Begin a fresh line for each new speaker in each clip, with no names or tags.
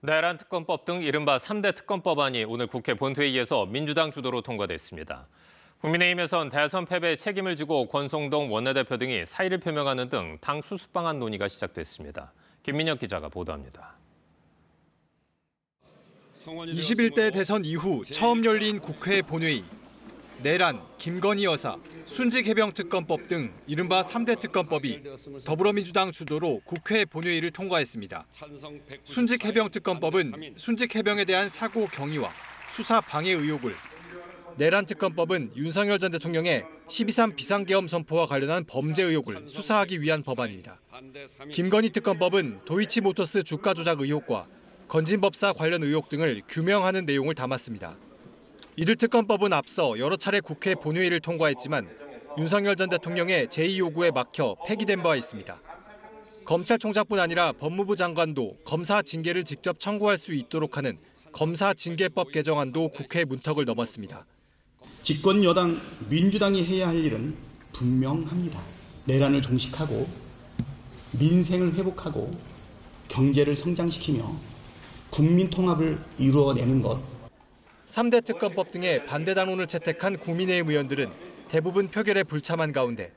내란 특검법 등 이른바 3대 특검법안이 오늘 국회 본회의에서 민주당 주도로 통과됐습니다. 국민의힘에선 대선 패배에 책임을 지고 권성동 원내대표 등이 사의를 표명하는 등 당 수습 방안 논의가 시작됐습니다. 김민혁 기자가 보도합니다.
21대 대선 이후 처음 열린 국회 본회의. 내란, 김건희 여사, 순직해병특검법 등 이른바 3대 특검법이 더불어민주당 주도로 국회 본회의를 통과했습니다. 순직해병특검법은 순직해병에 대한 사고 경위와 수사 방해 의혹을, 내란특검법은 윤석열 전 대통령의 12.3 비상계엄 선포와 관련한 범죄 의혹을 수사하기 위한 법안입니다. 김건희 특검법은 도이치모터스 주가 조작 의혹과 건진법사 관련 의혹 등을 규명하는 내용을 담았습니다. 이들 특검법은 앞서 여러 차례 국회 본회의를 통과했지만 윤석열 전 대통령의 제2요구에 막혀 폐기된 바 있습니다. 검찰총장뿐 아니라 법무부 장관도 검사 징계를 직접 청구할 수 있도록 하는 검사징계법 개정안도 국회 문턱을 넘었습니다.
집권 여당 민주당이 해야 할 일은 분명합니다. 내란을 종식하고 민생을 회복하고 경제를 성장시키며 국민 통합을 이루어내는 것.
3대 특검법 등의 반대 단원을 채택한 국민의힘 의원들은 대부분 표결에 불참한 가운데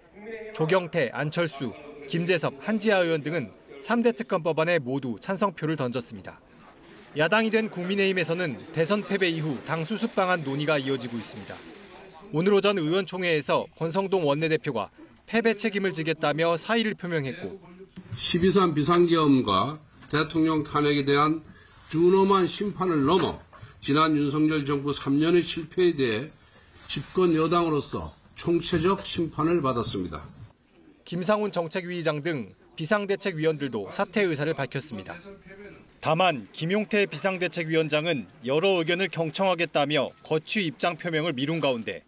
조경태, 안철수, 김재섭, 한지아 의원 등은 3대 특검법안에 모두 찬성표를 던졌습니다. 야당이 된 국민의힘에서는 대선 패배 이후 당 수습 방안 논의가 이어지고 있습니다. 오늘 오전 의원총회에서 권성동 원내대표가 패배 책임을 지겠다며 사의를 표명했고
12.3 비상계엄과 대통령 탄핵에 대한 준엄한 심판을 넘어 지난 윤석열 정부 3년의 실패에 대해 집권 여당으로서 총체적 심판을 받았습니다.
김상훈 정책위의장 등 비상대책위원들도 사퇴 의사를 밝혔습니다. 다만 김용태 비상대책위원장은 여러 의견을 경청하겠다며 거취 입장 표명을 미룬 가운데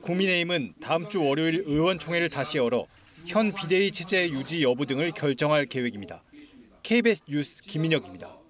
국민의힘은 다음 주 월요일 의원총회를 다시 열어 현 비대위 체제 유지 여부 등을 결정할 계획입니다. KBS 뉴스 김민혁입니다.